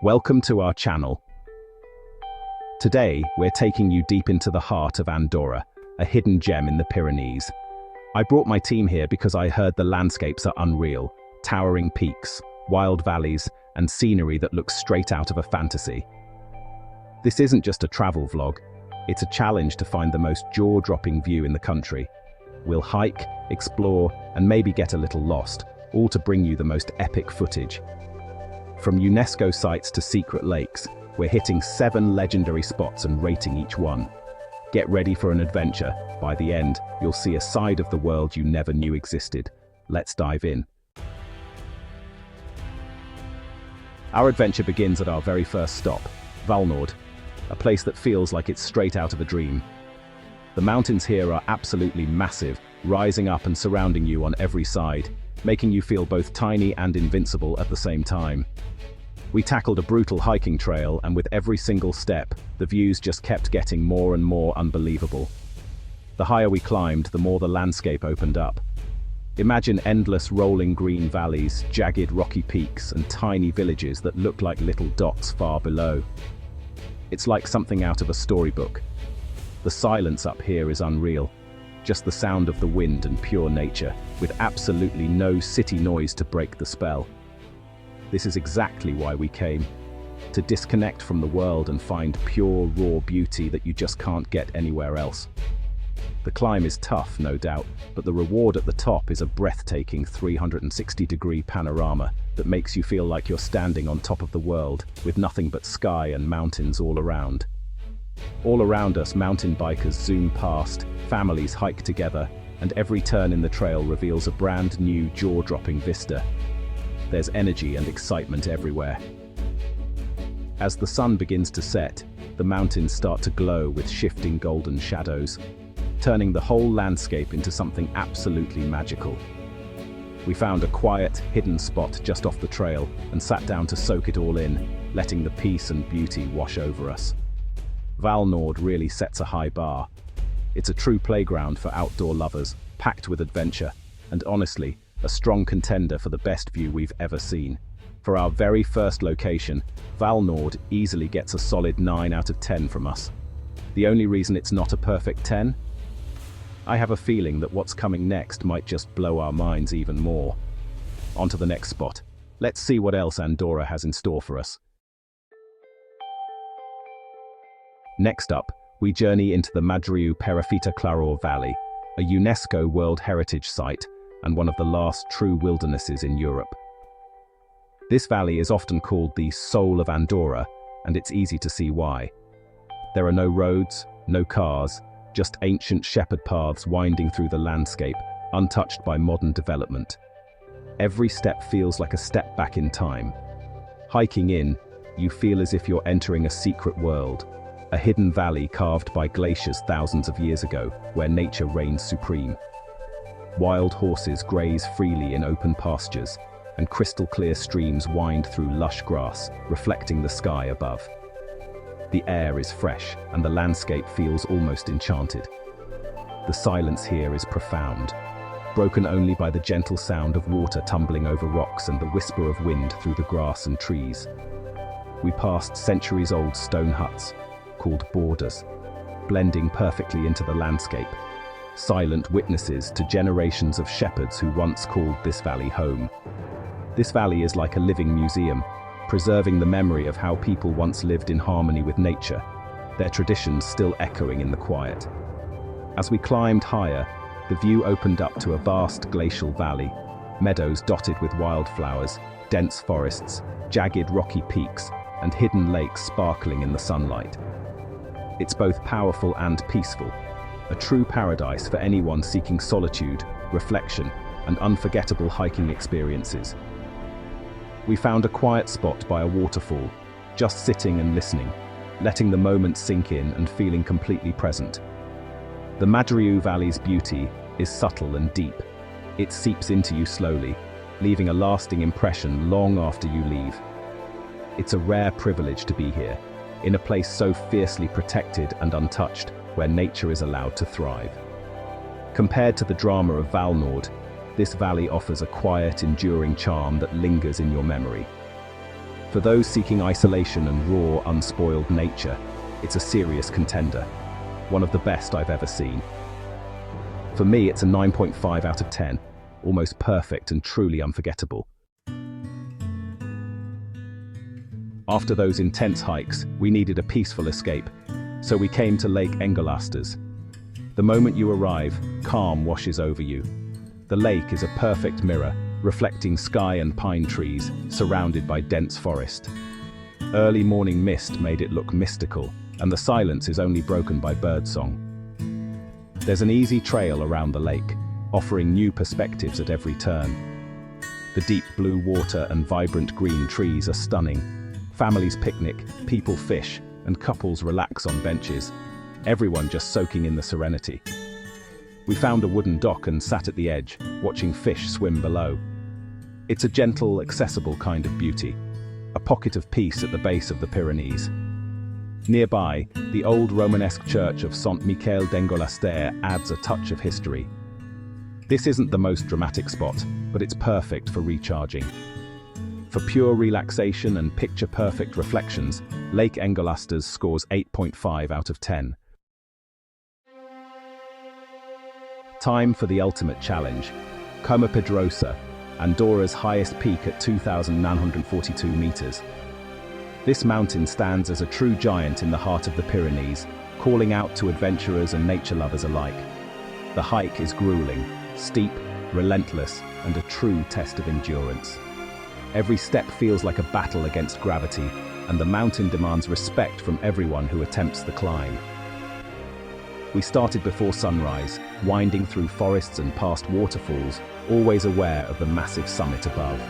Welcome to our channel. Today, we're taking you deep into the heart of Andorra, a hidden gem in the Pyrenees. I brought my team here because I heard the landscapes are unreal, towering peaks, wild valleys, and scenery that looks straight out of a fantasy. This isn't just a travel vlog, it's a challenge to find the most jaw-dropping view in the country. We'll hike, explore, and maybe get a little lost, all to bring you the most epic footage. From UNESCO sites to secret lakes, we're hitting 7 legendary spots and rating each one. Get ready for an adventure. By the end, you'll see a side of the world you never knew existed. Let's dive in. Our adventure begins at our very first stop, Valnord, a place that feels like it's straight out of a dream. The mountains here are absolutely massive, rising up and surrounding you on every side, making you feel both tiny and invincible at the same time. We tackled a brutal hiking trail, and with every single step, the views just kept getting more and more unbelievable. The higher we climbed, the more the landscape opened up. Imagine endless rolling green valleys, jagged rocky peaks, and tiny villages that look like little dots far below. It's like something out of a storybook. The silence up here is unreal. Just the sound of the wind and pure nature, with absolutely no city noise to break the spell. This is exactly why we came, to disconnect from the world and find pure, raw beauty that you just can't get anywhere else. The climb is tough, no doubt, but the reward at the top is a breathtaking 360-degree panorama that makes you feel like you're standing on top of the world, with nothing but sky and mountains all around. All around us, mountain bikers zoom past, families hike together, and every turn in the trail reveals a brand new, jaw-dropping vista. There's energy and excitement everywhere. As the sun begins to set, the mountains start to glow with shifting golden shadows, turning the whole landscape into something absolutely magical. We found a quiet, hidden spot just off the trail and sat down to soak it all in, letting the peace and beauty wash over us. Valnord really sets a high bar. It's a true playground for outdoor lovers, packed with adventure, and honestly, a strong contender for the best view we've ever seen. For our very first location, Valnord easily gets a solid 9 out of 10 from us. The only reason it's not a perfect 10? I have a feeling that what's coming next might just blow our minds even more. On to the next spot. Let's see what else Andorra has in store for us. Next up, we journey into the Madriu-Perafita-Claror Valley, a UNESCO World Heritage Site and one of the last true wildernesses in Europe. This valley is often called the soul of Andorra, and it's easy to see why. There are no roads, no cars, just ancient shepherd paths winding through the landscape, untouched by modern development. Every step feels like a step back in time. Hiking in, you feel as if you're entering a secret world, a hidden valley carved by glaciers thousands of years ago, where nature reigns supreme. Wild horses graze freely in open pastures, and crystal-clear streams wind through lush grass, reflecting the sky above. The air is fresh, and the landscape feels almost enchanted. The silence here is profound, broken only by the gentle sound of water tumbling over rocks and the whisper of wind through the grass and trees. We passed centuries-old stone huts, called borders, blending perfectly into the landscape, silent witnesses to generations of shepherds who once called this valley home. This valley is like a living museum, preserving the memory of how people once lived in harmony with nature, their traditions still echoing in the quiet. As we climbed higher, the view opened up to a vast glacial valley, meadows dotted with wildflowers, dense forests, jagged rocky peaks, and hidden lakes sparkling in the sunlight. It's both powerful and peaceful, a true paradise for anyone seeking solitude, reflection, and unforgettable hiking experiences. We found a quiet spot by a waterfall, just sitting and listening, letting the moment sink in and feeling completely present. The Madriu Valley's beauty is subtle and deep. It seeps into you slowly, leaving a lasting impression long after you leave. It's a rare privilege to be here, in a place so fiercely protected and untouched, where nature is allowed to thrive. Compared to the drama of Val Nord, this valley offers a quiet, enduring charm that lingers in your memory. For those seeking isolation and raw, unspoiled nature, it's a serious contender, one of the best I've ever seen. For me, it's a 9.5 out of 10, almost perfect and truly unforgettable. After those intense hikes, we needed a peaceful escape, so we came to Lake Engolasters. The moment you arrive, calm washes over you. The lake is a perfect mirror, reflecting sky and pine trees, surrounded by dense forest. Early morning mist made it look mystical, and the silence is only broken by birdsong. There's an easy trail around the lake, offering new perspectives at every turn. The deep blue water and vibrant green trees are stunning. Families picnic, people fish, and couples relax on benches, everyone just soaking in the serenity. We found a wooden dock and sat at the edge, watching fish swim below. It's a gentle, accessible kind of beauty, a pocket of peace at the base of the Pyrenees. Nearby, the old Romanesque church of Saint Michel d'Engolasters adds a touch of history. This isn't the most dramatic spot, but it's perfect for recharging. For pure relaxation and picture-perfect reflections, Lake Engolasters scores 8.5 out of 10. Time for the ultimate challenge, Coma Pedrosa, Andorra's highest peak at 2,942 meters. This mountain stands as a true giant in the heart of the Pyrenees, calling out to adventurers and nature lovers alike. The hike is grueling, steep, relentless, and a true test of endurance. Every step feels like a battle against gravity, and the mountain demands respect from everyone who attempts the climb. We started before sunrise, winding through forests and past waterfalls, always aware of the massive summit above.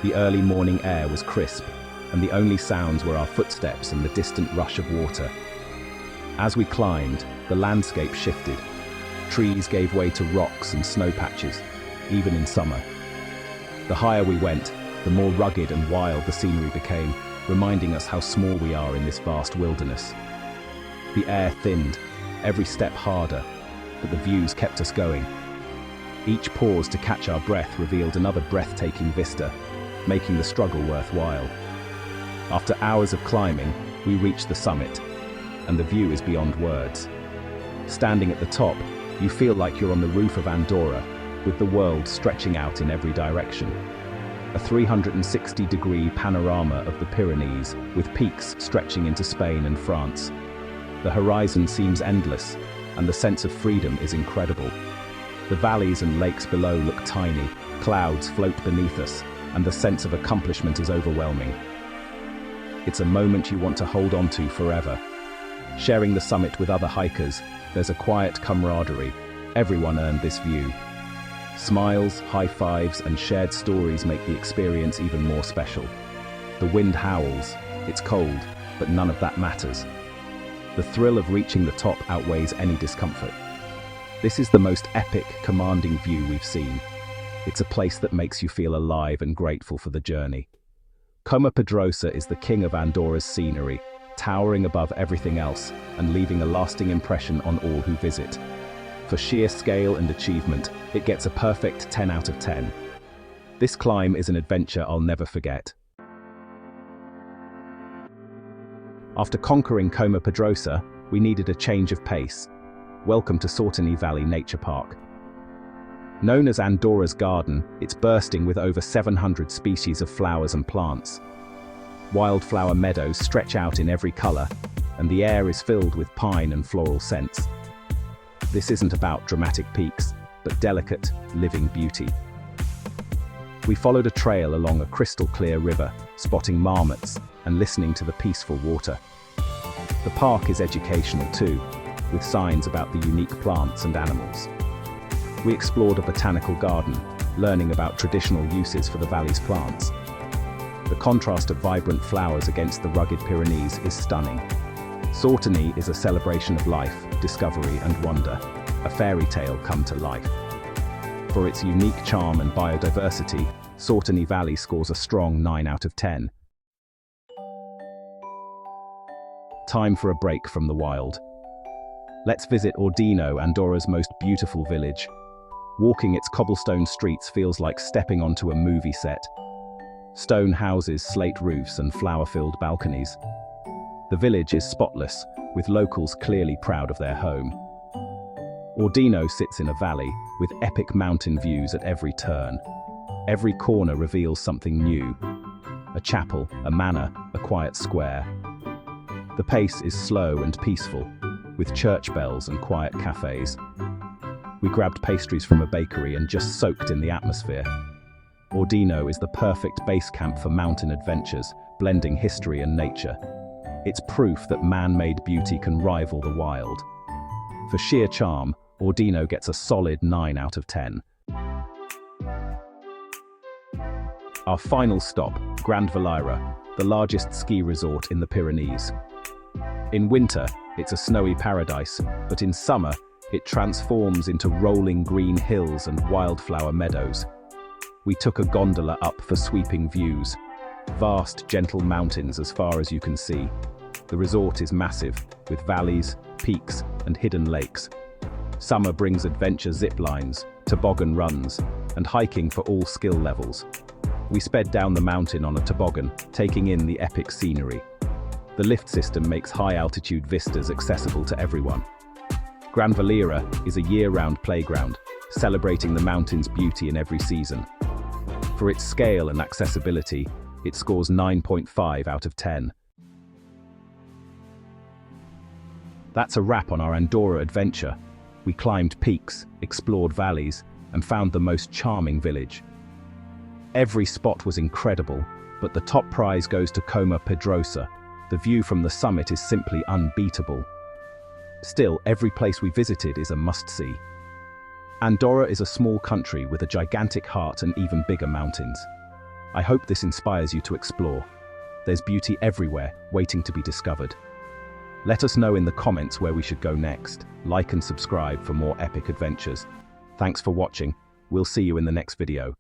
The early morning air was crisp, and the only sounds were our footsteps and the distant rush of water. As we climbed, the landscape shifted. Trees gave way to rocks and snow patches, even in summer. The higher we went, the more rugged and wild the scenery became, reminding us how small we are in this vast wilderness. The air thinned, every step harder, but the views kept us going. Each pause to catch our breath revealed another breathtaking vista, making the struggle worthwhile. After hours of climbing, we reached the summit, and the view is beyond words. Standing at the top, you feel like you're on the roof of Andorra, with the world stretching out in every direction. A 360-degree panorama of the Pyrenees, with peaks stretching into Spain and France. The horizon seems endless, and the sense of freedom is incredible. The valleys and lakes below look tiny, clouds float beneath us, and the sense of accomplishment is overwhelming. It's a moment you want to hold on to forever. Sharing the summit with other hikers, there's a quiet camaraderie. Everyone earned this view. Smiles, high fives, and shared stories make the experience even more special. The wind howls, it's cold, but none of that matters. The thrill of reaching the top outweighs any discomfort. This is the most epic, commanding view we've seen. It's a place that makes you feel alive and grateful for the journey. Coma Pedrosa is the king of Andorra's scenery, towering above everything else and leaving a lasting impression on all who visit. For sheer scale and achievement, it gets a perfect 10 out of 10. This climb is an adventure I'll never forget. After conquering Coma Pedrosa, we needed a change of pace. Welcome to Sorteny Valley Nature Park. Known as Andorra's Garden, it's bursting with over 700 species of flowers and plants. Wildflower meadows stretch out in every color, and the air is filled with pine and floral scents. This isn't about dramatic peaks, but delicate, living beauty. We followed a trail along a crystal-clear river, spotting marmots and listening to the peaceful water. The park is educational too, with signs about the unique plants and animals. We explored a botanical garden, learning about traditional uses for the valley's plants. The contrast of vibrant flowers against the rugged Pyrenees is stunning. Sorteny is a celebration of life, discovery, and wonder, a fairy tale come to life. For its unique charm and biodiversity, Sorteny Valley scores a strong 9 out of 10. Time for a break from the wild. Let's visit Ordino, Andorra's most beautiful village. Walking its cobblestone streets feels like stepping onto a movie set. Stone houses, slate roofs, and flower-filled balconies. The village is spotless, with locals clearly proud of their home. Ordino sits in a valley, with epic mountain views at every turn. Every corner reveals something new. A chapel, a manor, a quiet square. The pace is slow and peaceful, with church bells and quiet cafes. We grabbed pastries from a bakery and just soaked in the atmosphere. Ordino is the perfect base camp for mountain adventures, blending history and nature. It's proof that man-made beauty can rival the wild. For sheer charm, Ordino gets a solid 9 out of 10. Our final stop, Grand Valira, the largest ski resort in the Pyrenees. In winter, it's a snowy paradise, but in summer, it transforms into rolling green hills and wildflower meadows. We took a gondola up for sweeping views. Vast, gentle mountains as far as you can see. The resort is massive, with valleys, peaks, and hidden lakes. Summer brings adventure zip lines, toboggan runs, and hiking for all skill levels. We sped down the mountain on a toboggan, taking in the epic scenery. The lift system makes high-altitude vistas accessible to everyone. Grand Valira is a year-round playground, celebrating the mountain's beauty in every season. For its scale and accessibility, it scores 9.5 out of 10. That's a wrap on our Andorra adventure. We climbed peaks, explored valleys, and found the most charming village. Every spot was incredible, but the top prize goes to Coma Pedrosa. The view from the summit is simply unbeatable. Still, every place we visited is a must-see. Andorra is a small country with a gigantic heart and even bigger mountains. I hope this inspires you to explore. There's beauty everywhere, waiting to be discovered. Let us know in the comments where we should go next. Like and subscribe for more epic adventures. Thanks for watching. We'll see you in the next video.